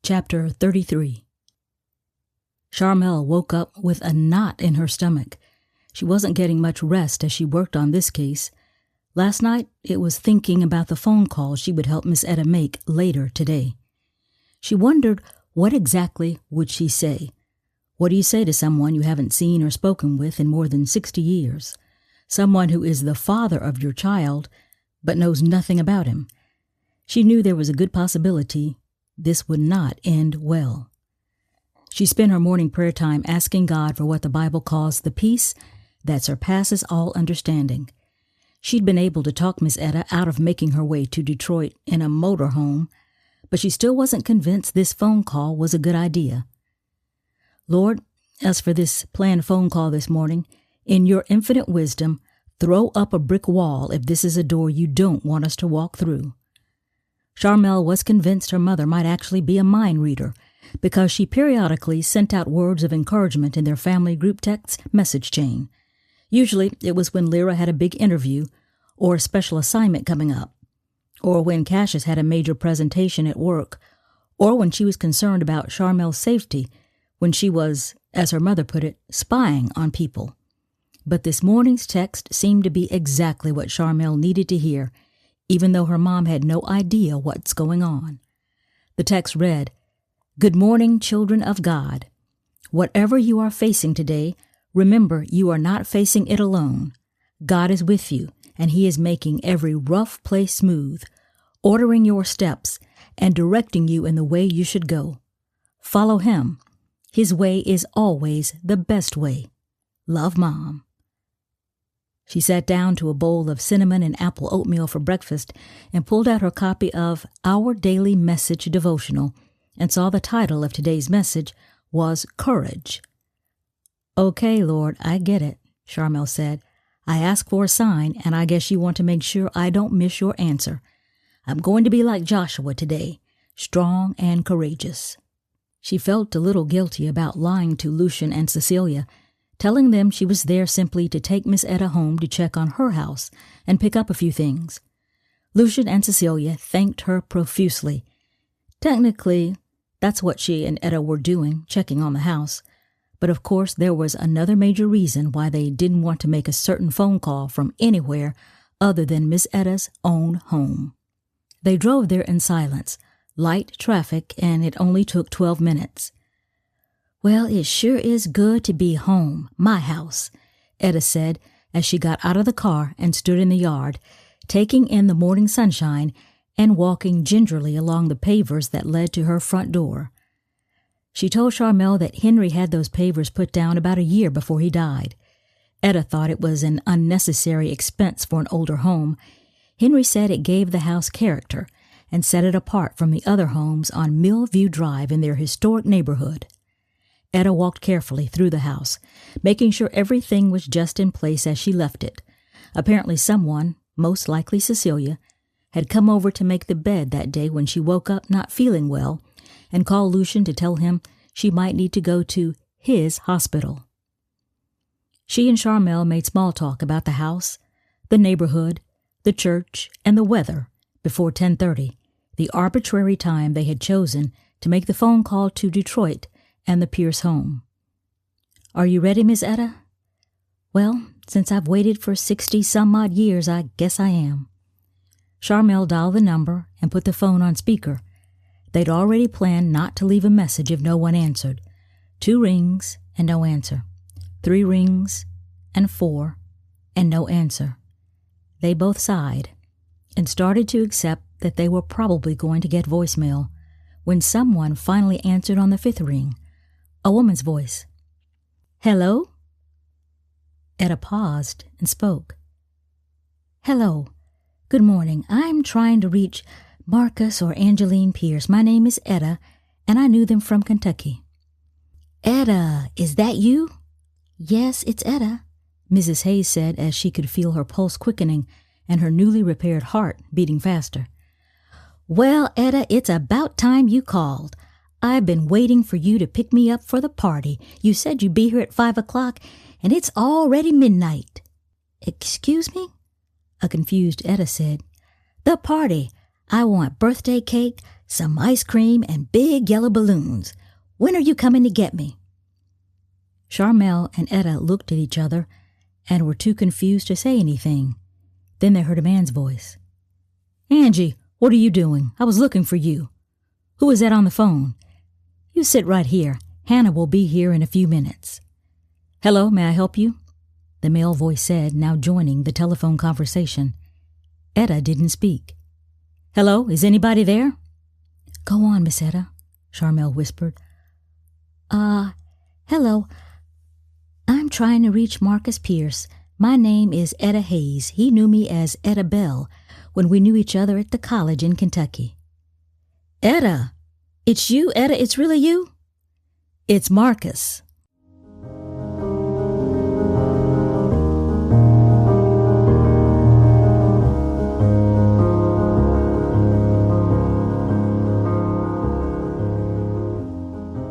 Chapter 33. Sharmelle woke up with a knot in her stomach. She wasn't getting much rest as she worked on this case. Last night, it was thinking about the phone call she would help Miss Etta make later today. She wondered, what exactly would she say? What do you say to someone you haven't seen or spoken with in more than 60 years? Someone who is the father of your child, but knows nothing about him. She knew there was a good possibility this would not end well. She spent her morning prayer time asking God for what the Bible calls the peace that surpasses all understanding. She'd been able to talk Miss Etta out of making her way to Detroit in a motorhome, but she still wasn't convinced this phone call was a good idea. Lord, as for this planned phone call this morning, in your infinite wisdom, throw up a brick wall if this is a door you don't want us to walk through. Sharmelle was convinced her mother might actually be a mind reader because she periodically sent out words of encouragement in their family group text message chain. Usually it was when Lyra had a big interview or a special assignment coming up, or when Cassius had a major presentation at work, or when she was concerned about Sharmelle's safety when she was, as her mother put it, spying on people. But this morning's text seemed to be exactly what Sharmelle needed to hear, even though her mom had no idea what's going on. The text read, "Good morning, children of God. Whatever you are facing today, remember you are not facing it alone. God is with you, and He is making every rough place smooth, ordering your steps, and directing you in the way you should go. Follow Him. His way is always the best way. Love, Mom." She sat down to a bowl of cinnamon and apple oatmeal for breakfast and pulled out her copy of Our Daily Message devotional and saw the title of today's message was Courage. "Okay, Lord, I get it," Sharmelle said. "I asked for a sign, and I guess you want to make sure I don't miss your answer. I'm going to be like Joshua today, strong and courageous." She felt a little guilty about lying to Lucian and Cecilia, telling them she was there simply to take Miss Etta home to check on her house and pick up a few things. Lucian and Cecilia thanked her profusely. Technically, that's what she and Etta were doing, checking on the house. But of course, there was another major reason why they didn't want to make a certain phone call from anywhere other than Miss Etta's own home. They drove there in silence, light traffic, and it only took 12 minutes. "Well, it sure is good to be home, my house," Etta said as she got out of the car and stood in the yard, taking in the morning sunshine and walking gingerly along the pavers that led to her front door. She told Sharmelle that Henry had those pavers put down about a year before he died. Etta thought it was an unnecessary expense for an older home. Henry said it gave the house character and set it apart from the other homes on Millview Drive in their historic neighborhood. Etta walked carefully through the house, making sure everything was just in place as she left it. Apparently someone, most likely Cecilia, had come over to make the bed that day when she woke up not feeling well and called Lucian to tell him she might need to go to his hospital. She and Sharmelle made small talk about the house, the neighborhood, the church, and the weather before 10:30, the arbitrary time they had chosen to make the phone call to Detroit and the Pierce home. "Are you ready, Miss Etta?" "Well, since I've waited for 60-some-odd years, I guess I am." Sharmelle dialed the number and put the phone on speaker. They'd already planned not to leave a message if no one answered. 2 rings and no answer. 3 rings and 4 and no answer. They both sighed and started to accept that they were probably going to get voicemail when someone finally answered on the 5th ring. A woman's voice. "Hello?" Etta paused and spoke. "Hello. Good morning. I'm trying to reach Marcus or Angeline Pierce. My name is Etta, and I knew them from Kentucky." "Etta, is that you?" "Yes, it's Etta," Mrs. Hayes said as she could feel her pulse quickening and her newly repaired heart beating faster. "Well, Etta, it's about time you called. I've been waiting for you to pick me up for the party. You said you'd be here at 5 o'clock, and it's already midnight." "Excuse me?" a confused Etta said. "The party. I want birthday cake, some ice cream, and big yellow balloons. When are you coming to get me?" Sharmelle and Etta looked at each other and were too confused to say anything. Then they heard a man's voice. "Angie, what are you doing? I was looking for you. Who is that on the phone? You sit right here. Hannah will be here in a few minutes." "Hello, may I help you?" the male voice said, now joining the telephone conversation. Etta didn't speak. "Hello, is anybody there?" "Go on, Miss Etta," Sharmelle whispered. Hello. I'm trying to reach Marcus Pierce. My name is Etta Hayes. He knew me as Etta Bell when we knew each other at the college in Kentucky." "Etta! It's you, Etta? It's really you?" "It's Marcus."